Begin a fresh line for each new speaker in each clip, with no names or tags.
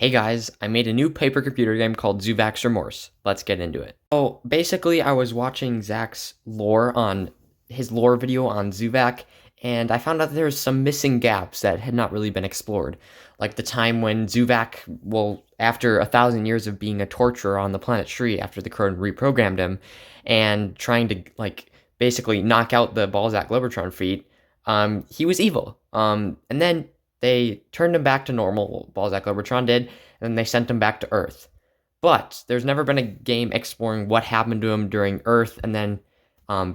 Hey guys, I made a new paper computer game called Zoovac's Remorse. Let's get into it. Oh, basically, I was watching Zach's lore on his lore video on Zoovac, and I found out there was some missing gaps that had not really been explored. Like the time when Zoovac, well, after 1,000 years of being a torturer on the planet Shree, after the Crown reprogrammed him, and trying to, basically knock out the Balzac Globotron feat, he was evil. And then they turned him back to normal, Balzac Globotron did, and then they sent him back to Earth. But there's never been a game exploring what happened to him during Earth and then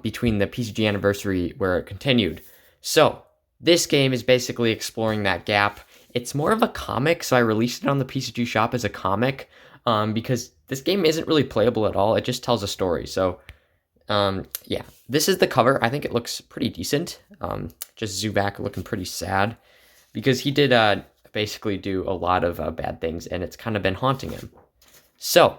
between the PCG anniversary where it continued. So this game is basically exploring that gap. It's more of a comic, so I released it on the PCG shop as a comic because this game isn't really playable at all. It just tells a story. So yeah, this is the cover. I think it looks pretty decent. Just Zoovac looking pretty sad because he did basically do a lot of bad things, and it's kind of been haunting him. So,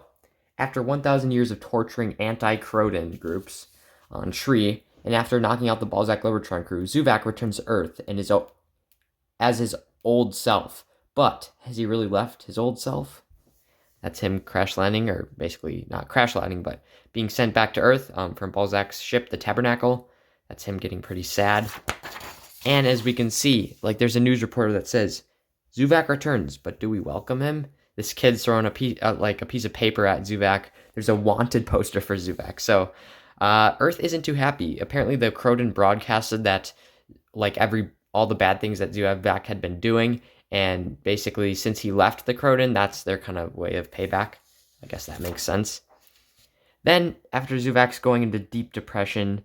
after 1,000 years of torturing anti-Croden groups on Shree, and after knocking out the Balzac Globotron crew, Zoovac returns to Earth and is as his old self. But has he really left his old self? That's him crash landing, or basically not crash landing, but being sent back to Earth from Balzac's ship, the Tabernacle. That's him getting pretty sad. And as we can see, there's a news reporter that says, Zoovac returns, but do we welcome him? This kid's throwing a piece of paper at Zoovac. There's a wanted poster for Zoovac. So, Earth isn't too happy. Apparently, the Croden broadcasted that, all the bad things that Zoovac had been doing, and basically, since he left the Croden, that's their kind of way of payback. I guess that makes sense. Then, after Zoovac's going into deep depression,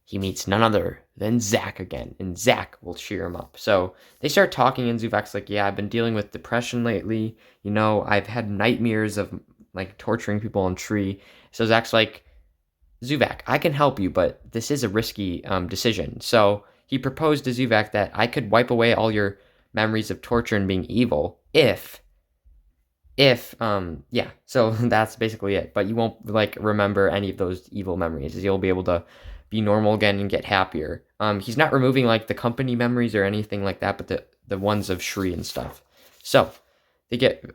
he meets none other than Zach again, and Zach will cheer him up. So they start talking, and Zoovac's like, yeah, I've been dealing with depression lately. I've had nightmares of, torturing people on Shree. So Zach's like, Zoovac, I can help you, but this is a risky decision. So he proposed to Zoovac that I could wipe away all your memories of torture and being evil if, yeah, so that's basically it. But you won't, remember any of those evil memories. You'll be able to be normal again and get happier. He's not removing the company memories or anything like that, but the ones of Shree and stuff. So they get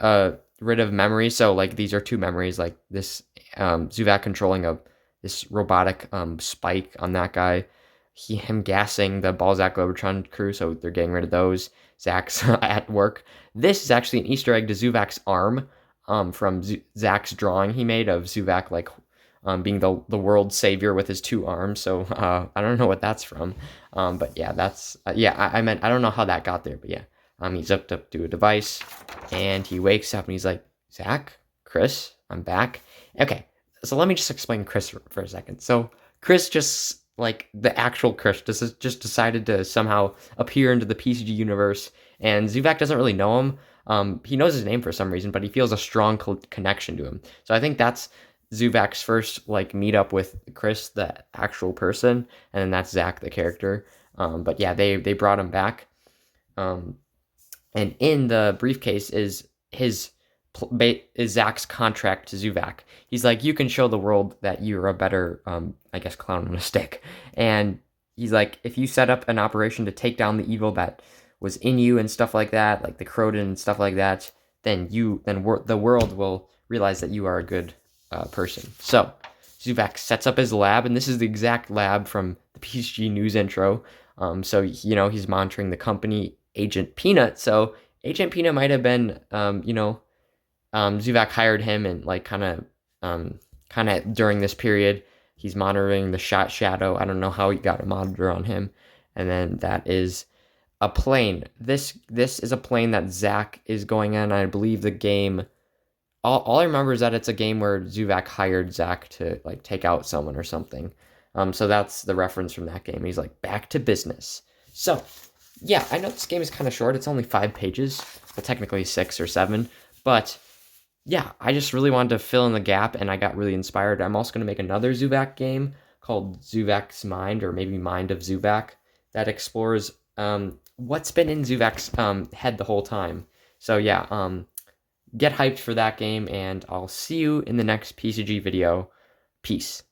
rid of memories. So these are two memories, this Zoovac controlling this robotic spike on that guy, him gassing the Balzac Globotron crew. So they're getting rid of those. Zach's at work. This is actually an Easter egg to Zoovac's arm from Zach's drawing he made of Zoovac being the world savior with his two arms. So I don't know what that's from. But yeah, that's I meant I don't know how that got there, but yeah. He's hooked up to a device, and he wakes up and he's like, Zach, Chris, I'm back. Okay, so let me just explain Chris for a second. So Chris just the actual Chris just decided to somehow appear into the PCG universe, and Zoovac doesn't really know him. He knows his name for some reason, but he feels a strong connection to him. So I think that's Zoovac's first meetup with Chris, the actual person, and then that's Zach, the character. But yeah, they brought him back. And in the briefcase is Zach's contract to Zoovac. He's like, you can show the world that you're a better, clown on a stick. And he's like, if you set up an operation to take down the evil that was in you and stuff like that, like the Croden and stuff like that, then the world will realize that you are a good person. So Zoovac sets up his lab, and this is the exact lab from the PCG news intro. So he's monitoring the company Agent Peanut. So Agent Peanut might have been Zoovac hired him, and kind of during this period he's monitoring the Shadow. I don't know how he got a monitor on him. And then that is a plane. This is a plane that Zach is going on. I believe the game, all I remember is that it's a game where Zoovac hired Zach to take out someone or something. So that's the reference from that game. He's like, back to business. So yeah, I know this game is kind of short. It's only 5 pages, well, technically 6 or 7, but yeah, I just really wanted to fill in the gap, and I got really inspired. I'm also going to make another Zoovac game called Zoovac's Mind, or maybe Mind of Zoovac, that explores what's been in Zoovac's head the whole time. So yeah, get hyped for that game, and I'll see you in the next PCG video. Peace.